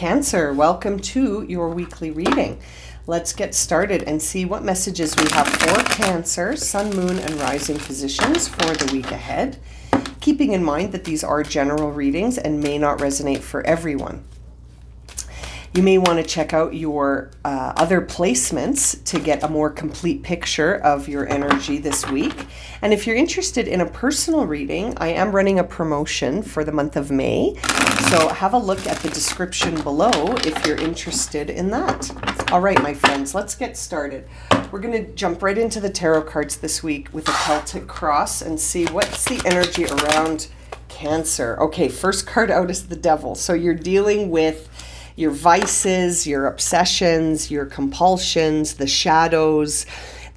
Cancer, welcome to your weekly reading. Let's get started and see what messages we have for Cancer, Sun, Moon, and Rising positions for the week ahead, keeping in mind that these are general readings and may not resonate for everyone. You may want to check out your other placements to get a more complete picture of your energy this week. And if you're interested in a personal reading, I am running a promotion for the month of May. So have a look at the description below if you're interested in that. All right, my friends, let's get started. We're going to jump right into the tarot cards this week with a Celtic cross and see what's the energy around Cancer. Okay, first card out is the Devil. So you're dealing with your vices, your obsessions, your compulsions, the shadows,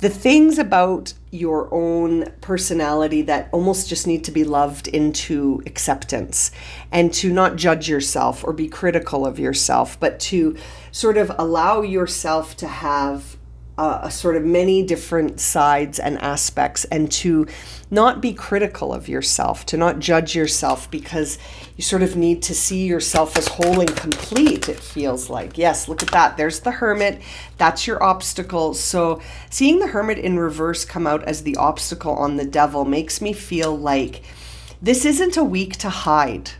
the things about your own personality that almost just need to be loved into acceptance, and to not judge yourself or be critical of yourself, but to sort of allow yourself to have a sort of many different sides and aspects, and to not be critical of yourself, to not judge yourself, because you sort of need to see yourself as whole and complete, it feels like. Yes, look at that. There's the Hermit. That's your obstacle. So seeing the Hermit in reverse come out as the obstacle on the Devil makes me feel like this isn't a week to hide.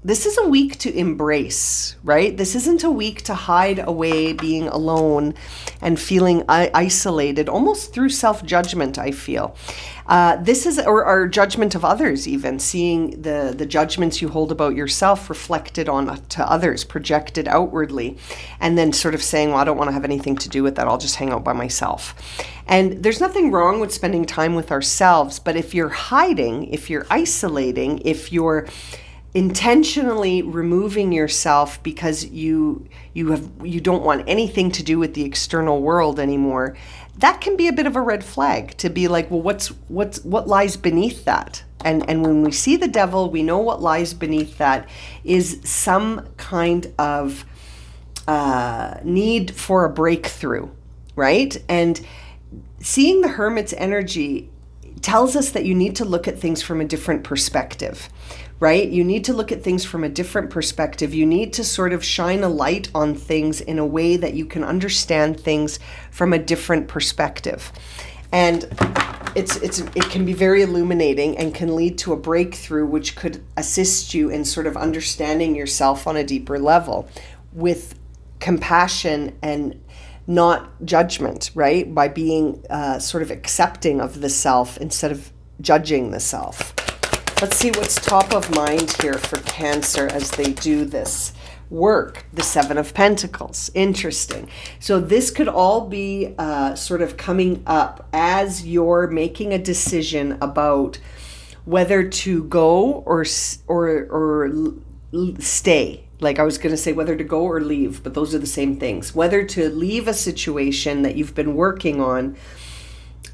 This is a week to embrace, right? This isn't a week to hide away, being alone and feeling isolated, almost through self-judgment, I feel. This is, or judgment of others even, seeing the judgments you hold about yourself reflected on to others, projected outwardly, and then sort of saying, well, I don't want to have anything to do with that. I'll just hang out by myself. And there's nothing wrong with spending time with ourselves, but if you're hiding, if you're isolating, if you're intentionally removing yourself because you don't want anything to do with the external world anymore, that can be a bit of a red flag to be like, well, what lies beneath that? And when we see the Devil, we know what lies beneath that is some kind of need for a breakthrough, right? And seeing the Hermit's energy tells us that you need to look at things from a different perspective, right? You need to look at things from a different perspective. You need to sort of shine a light on things in a way that you can understand things from a different perspective. And it can be very illuminating and can lead to a breakthrough, which could assist you in sort of understanding yourself on a deeper level with compassion and not judgment, right? By being sort of accepting of the self instead of judging the self. Let's see what's top of mind here for Cancer as they do this work. The Seven of Pentacles. Interesting. So this could all be sort of coming up as you're making a decision about whether to go or stay. Like I was going to say whether to go or leave, but those are the same things. Whether to leave a situation that you've been working on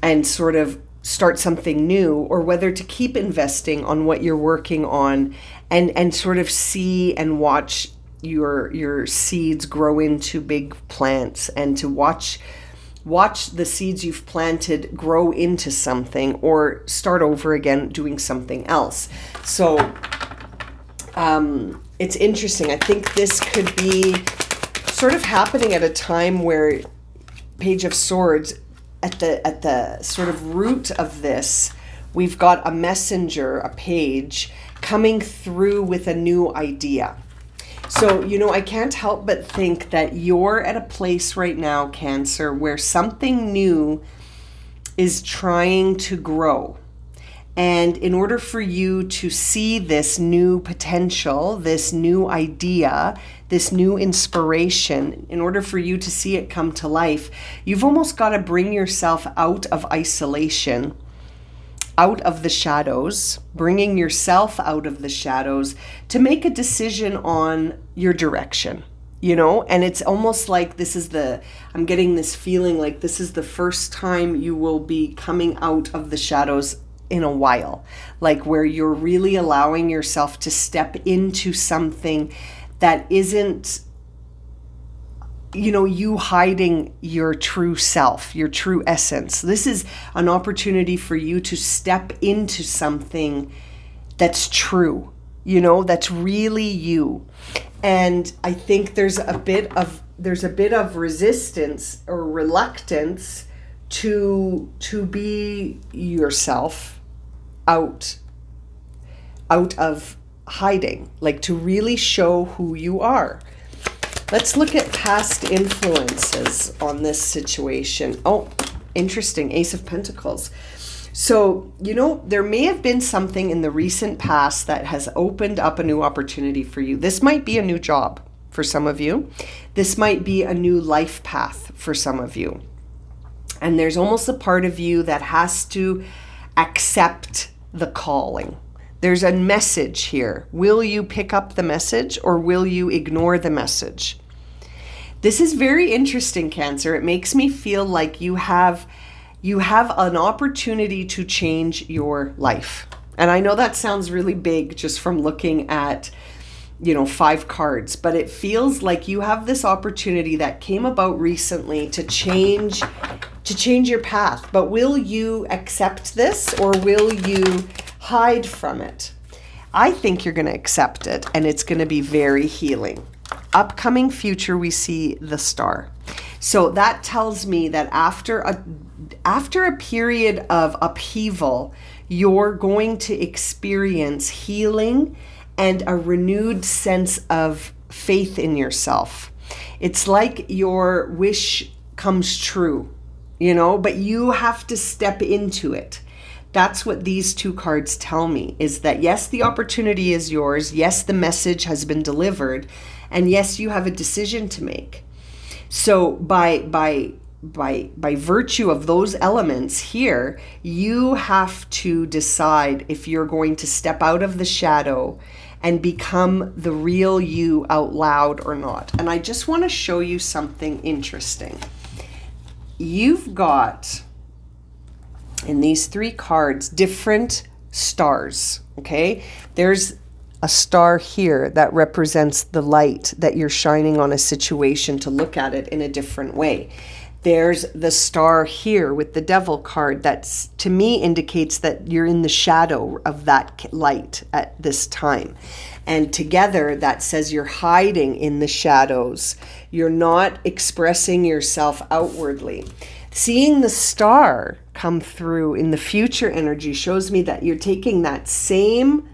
and sort of start something new, or whether to keep investing on what you're working on and sort of see and watch your seeds grow into big plants, and to watch the seeds you've planted grow into something, or start over again doing something else. So it's interesting. I think this could be sort of happening at a time where Page of Swords, at the sort of root of this, we've got a messenger, a page, coming through with a new idea. So, I can't help but think that you're at a place right now, Cancer, where something new is trying to grow. And in order for you to see this new potential, this new idea, this new inspiration, in order for you to see it come to life, you've almost got to bring yourself out of isolation, out of the shadows, bringing yourself out of the shadows to make a decision on your direction. And it's almost like I'm getting this feeling like this is the first time you will be coming out of the shadows in a while, like where you're really allowing yourself to step into something that isn't, you hiding your true self, your true essence. This is an opportunity for you to step into something that's true, that's really you. And I think there's a bit of resistance or reluctance to be yourself out of hiding, like to really show who you are. Let's look at past influences on this situation. Oh, interesting. Ace of Pentacles. So, there may have been something in the recent past that has opened up a new opportunity for you. This might be a new job for some of you. This might be a new life path for some of you. And there's almost a part of you that has to accept the calling. There's a message here. Will you pick up the message or will you ignore the message? This is very interesting, Cancer. It makes me feel like you have an opportunity to change your life. And I know that sounds really big just from looking at, 5 cards, but it feels like you have this opportunity that came about recently to change your path. But will you accept this or will you hide from it? I think you're going to accept it, and it's going to be very healing. Upcoming future, we see the Star. So that tells me that after a period of upheaval, you're going to experience healing and a renewed sense of faith in yourself. It's like your wish comes true, but you have to step into it. That's what these 2 cards tell me, is that yes, the opportunity is yours. Yes, the message has been delivered. And yes, you have a decision to make. So by virtue of those elements here, you have to decide if you're going to step out of the shadow and become the real you out loud or not. And I just want to show you something interesting. You've got, in these 3 cards, different stars, okay? There's a star here that represents the light that you're shining on a situation to look at it in a different way. There's the star here with the Devil card that to me indicates that you're in the shadow of that light at this time. And together that says you're hiding in the shadows. You're not expressing yourself outwardly. Seeing the star come through in the future energy shows me that you're taking that same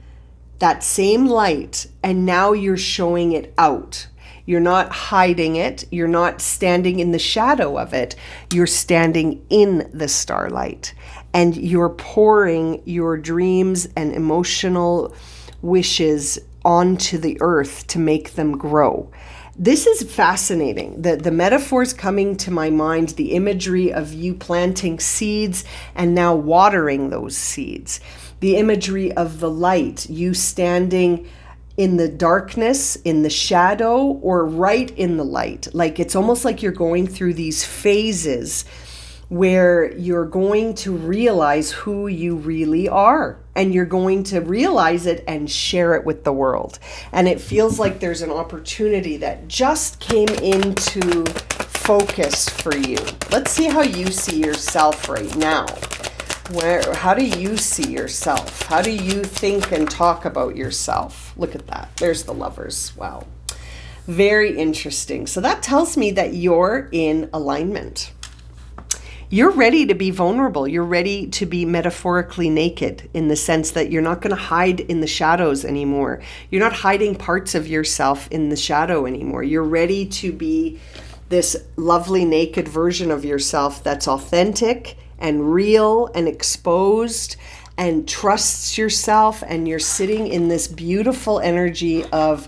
light and now you're showing it out. You're not hiding it. You're not standing in the shadow of it. You're standing in the starlight and you're pouring your dreams and emotional wishes onto the earth to make them grow. This is fascinating. The metaphors coming to my mind, the imagery of you planting seeds and now watering those seeds. The imagery of the light, you standing in the darkness, in the shadow, or right in the light. Like it's almost like you're going through these phases where you're going to realize who you really are. And you're going to realize it and share it with the world. And it feels like there's an opportunity that just came into focus for you. Let's see how you see yourself right now. How do you see yourself? How do you think and talk about yourself? Look at that. There's the Lovers. Wow. Very interesting. So that tells me that you're in alignment. You're ready to be vulnerable. You're ready to be metaphorically naked in the sense that you're not going to hide in the shadows anymore. You're not hiding parts of yourself in the shadow anymore. You're ready to be this lovely naked version of yourself that's authentic and real and exposed and trusts yourself. And you're sitting in this beautiful energy of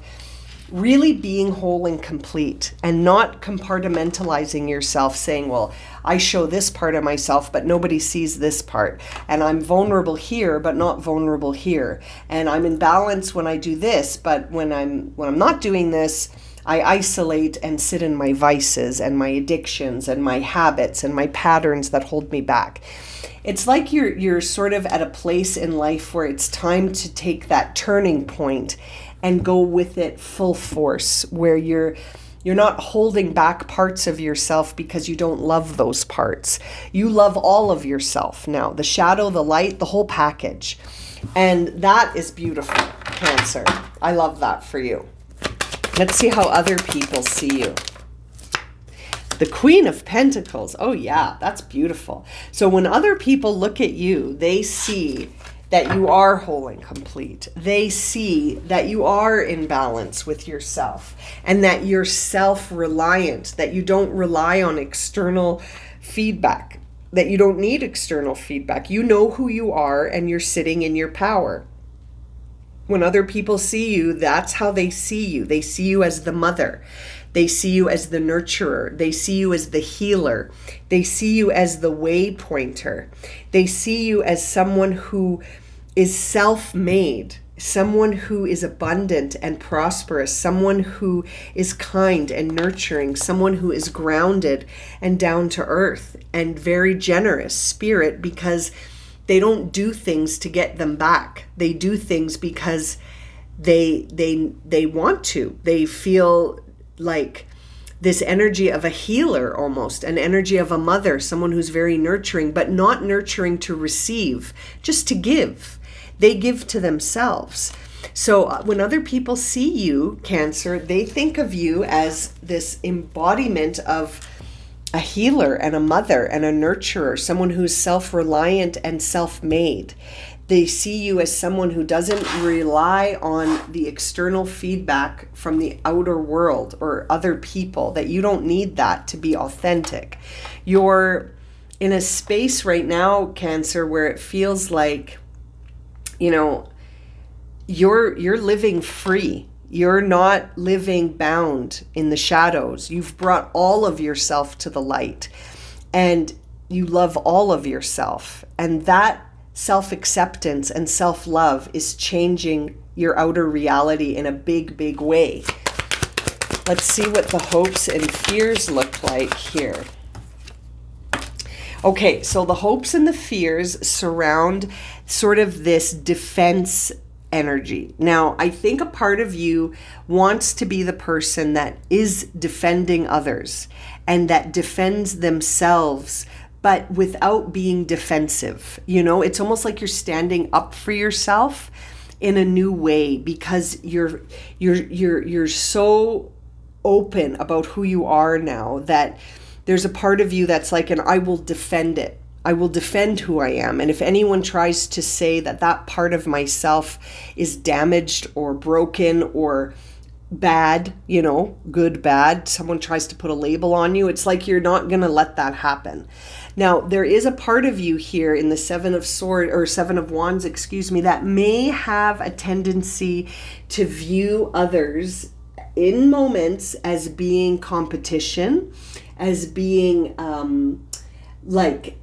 really being whole and complete and not compartmentalizing yourself, saying, well, I show this part of myself, but nobody sees this part. And I'm vulnerable here, but not vulnerable here. And I'm in balance when I do this, but when I'm not doing this, I isolate and sit in my vices and my addictions and my habits and my patterns that hold me back. It's like you're sort of at a place in life where it's time to take that turning point and go with it full force, where you're not holding back parts of yourself because you don't love those parts. You love all of yourself now, the shadow, the light, the whole package. And that is beautiful, Cancer. I love that for you. Let's see how other people see you. The Queen of Pentacles. Oh yeah, that's beautiful. So when other people look at you, they see that you are whole and complete. They see that you are in balance with yourself and that you're self-reliant, that you don't rely on external feedback, that you don't need external feedback. You know who you are and you're sitting in your power. When other people see you, that's how they see you. They see you as the mother. They see you as the nurturer. They see you as the healer. They see you as the way pointer. They see you as someone who is self-made, someone who is abundant and prosperous, someone who is kind and nurturing, someone who is grounded and down to earth and very generous spirit, because they don't do things to get them back. They do things because they want to. They feel like this energy of a healer, almost an energy of a mother, someone who's very nurturing, but not nurturing to receive, just to give. They give to themselves. So when other people see you, Cancer, they think of you as this embodiment of a healer and a mother and a nurturer, someone who's self-reliant and self-made. They see you as someone who doesn't rely on the external feedback from the outer world or other people, that you don't need that to be authentic. You're in a space right now, Cancer, where it feels like, you know, you're living free. You're not living bound in the shadows. You've brought all of yourself to the light and you love all of yourself. And that self-acceptance and self-love is changing your outer reality in a big, big way. Let's see what the hopes and fears look like here. Okay, so the hopes and the fears surround sort of this defense energy. Now, I think a part of you wants to be the person that is defending others and that defends themselves, but without being defensive. You know, it's almost like you're standing up for yourself in a new way, because you're so open about who you are now that there's a part of you that's like, and I will defend it. I will defend who I am. And if anyone tries to say that that part of myself is damaged or broken or bad, you know, good, bad, someone tries to put a label on you, it's like you're not going to let that happen. Now, there is a part of you here in the Seven of Wands, excuse me, that may have a tendency to view others in moments as being competition, as being like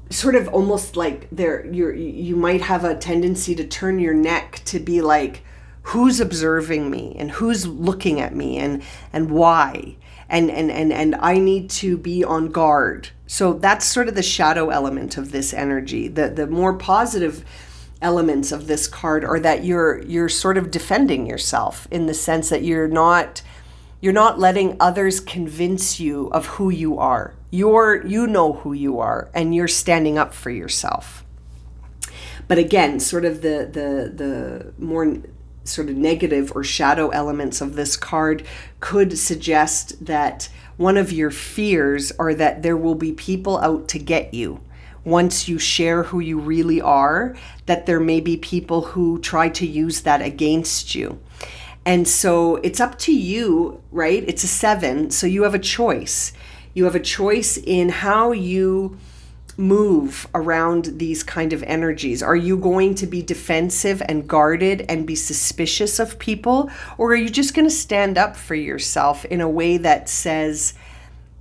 sort of almost like you might have a tendency to turn your neck to be like, who's observing me and who's looking at me and why, and I need to be on guard. So that's sort of the shadow element of this energy. The more positive elements of this card are that you're sort of defending yourself, in the sense that you're not letting others convince you of who you are. You know who you are, and you're standing up for yourself. But again, sort of the more sort of negative or shadow elements of this card could suggest that one of your fears are that there will be people out to get you. Once you share who you really are, that there may be people who try to use that against you. And so it's up to you, right? It's a 7, so you have a choice. You have a choice in how you move around these kind of energies. Are you going to be defensive and guarded and be suspicious of people? Or are you just going to stand up for yourself in a way that says,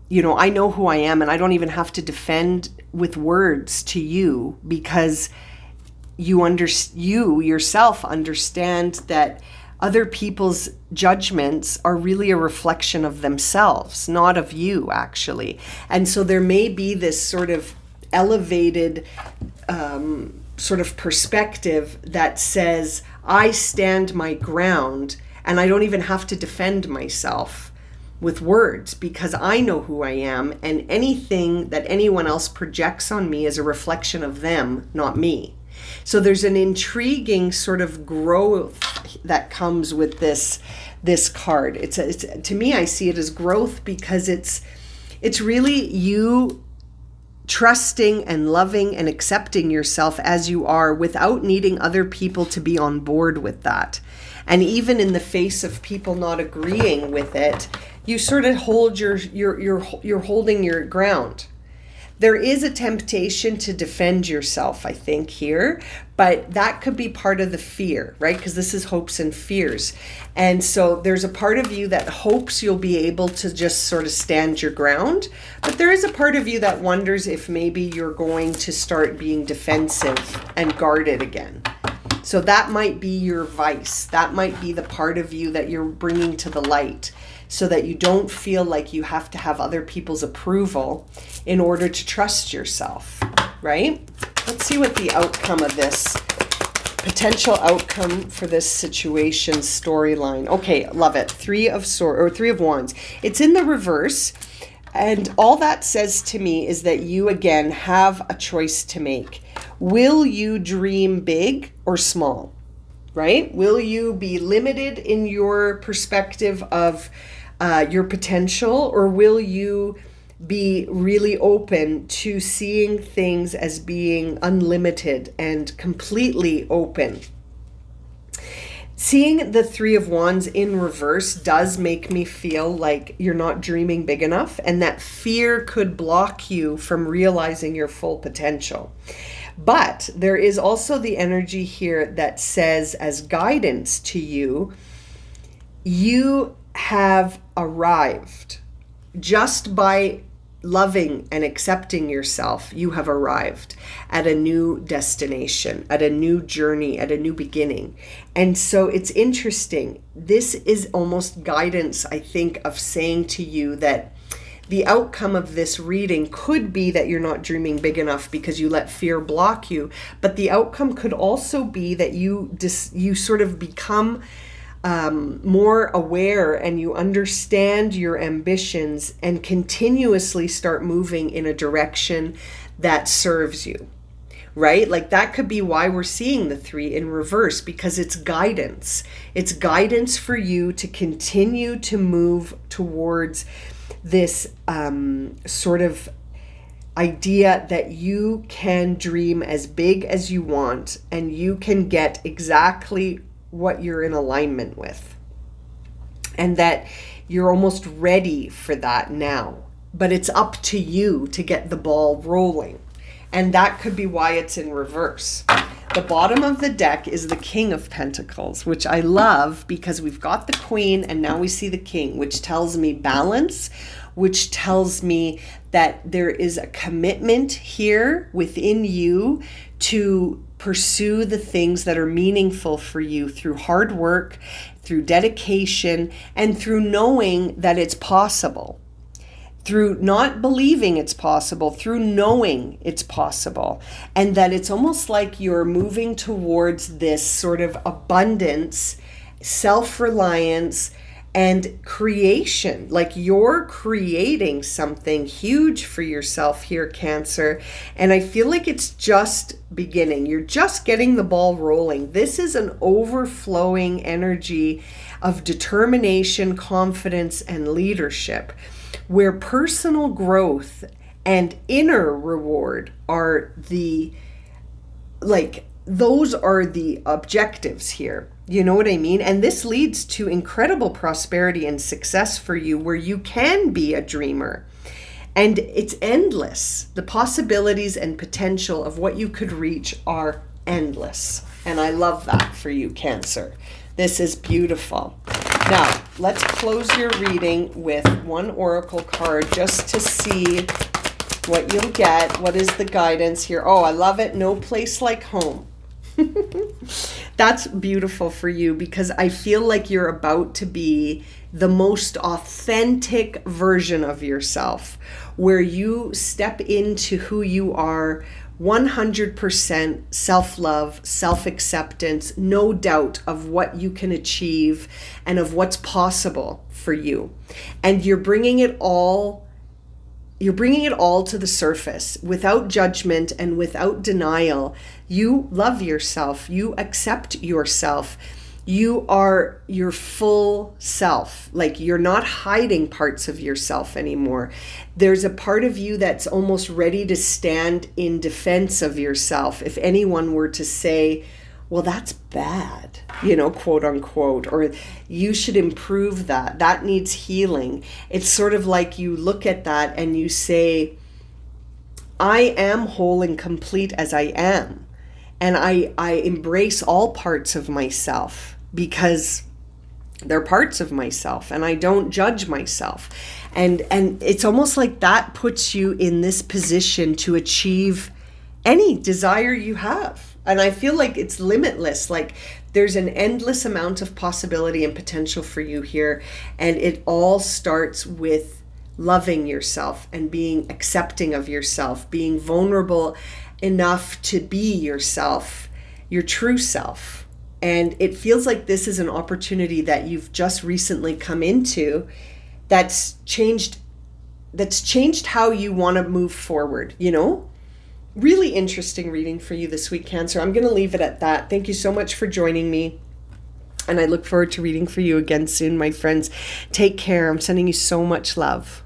you know, I know who I am and I don't even have to defend with words to you, because you yourself understand that other people's judgments are really a reflection of themselves, not of you, actually. And so there may be this sort of elevated sort of perspective that says, I stand my ground and I don't even have to defend myself with words, because I know who I am, and anything that anyone else projects on me is a reflection of them, not me. So there's an intriguing sort of growth that comes with this this card. It's to me, I see it as growth, because it's really you trusting and loving and accepting yourself as you are without needing other people to be on board with that. And even in the face of people not agreeing with it, you sort of hold you're holding your ground. There is a temptation to defend yourself, I think, here, but that could be part of the fear, right? Because this is hopes and fears. And so there's a part of you that hopes you'll be able to just sort of stand your ground, but there is a part of you that wonders if maybe you're going to start being defensive and guarded again. So that might be your vice. That might be the part of you that you're bringing to the light, so that you don't feel like you have to have other people's approval in order to trust yourself, right? Let's see what the outcome of this, potential outcome for this situation storyline. Okay, love it. Three of Wands. It's in the reverse. And all that says to me is that you, again, have a choice to make. Will you dream big or small, right? Will you be limited in your perspective of your potential, or will you be really open to seeing things as being unlimited and completely open? Seeing the Three of Wands in reverse does make me feel like you're not dreaming big enough, and that fear could block you from realizing your full potential. But there is also the energy here that says, as guidance to you, you have arrived. Just by loving and accepting yourself, you have arrived at a new destination, at a new journey, at a new beginning. And so it's interesting. This is almost guidance, I think, of saying to you that the outcome of this reading could be that you're not dreaming big enough because you let fear block you. But the outcome could also be that you sort of become more aware, and you understand your ambitions and continuously start moving in a direction that serves you, right? Like that could be why we're seeing the three in reverse, because it's guidance. It's guidance for you to continue to move towards this sort of idea that you can dream as big as you want, and you can get exactly what you're in alignment with, and that you're almost ready for that now. But it's up to you to get the ball rolling, and that could be why it's in reverse. The bottom of the deck is the King of Pentacles, which I love because we've got the Queen and now we see the King, which tells me balance, which tells me that there is a commitment here within you to pursue the things that are meaningful for you through hard work, through dedication, and through knowing that it's possible. Through not believing it's possible, through knowing it's possible. And that it's almost like you're moving towards this sort of abundance, self-reliance, and creation. Like you're creating something huge for yourself here, Cancer. And I feel like it's just beginning. You're just getting the ball rolling. This is an overflowing energy of determination, confidence, and leadership, where personal growth and inner reward are those are the objectives here. You know what I mean? And this leads to incredible prosperity and success for you, where you can be a dreamer. And it's endless. The possibilities and potential of what you could reach are endless. And I love that for you, Cancer. This is beautiful. Now, let's close your reading with one oracle card just to see what you'll get. What is the guidance here? Oh, I love it. No place like home. That's beautiful for you, because I feel like you're about to be the most authentic version of yourself, where you step into who you are, 100% self-love, self-acceptance, no doubt of what you can achieve and of what's possible for you. And you're bringing it all to the surface without judgment and without denial. You love yourself. You accept yourself. You are your full self. Like, you're not hiding parts of yourself anymore. There's a part of you that's almost ready to stand in defense of yourself if anyone were to say, well, that's bad, quote unquote, or you should improve that. That needs healing. It's sort of like you look at that and you say, I am whole and complete as I am. And I embrace all parts of myself because they're parts of myself, and I don't judge myself. And it's almost like that puts you in this position to achieve any desire you have. And I feel like it's limitless. Like, there's an endless amount of possibility and potential for you here. And it all starts with loving yourself and being accepting of yourself, being vulnerable enough to be yourself, your true self. And it feels like this is an opportunity that you've just recently come into that's changed how you want to move forward, Really interesting reading for you this week, Cancer. I'm going to leave it at that. Thank you so much for joining me. And I look forward to reading for you again soon, my friends. Take care. I'm sending you so much love.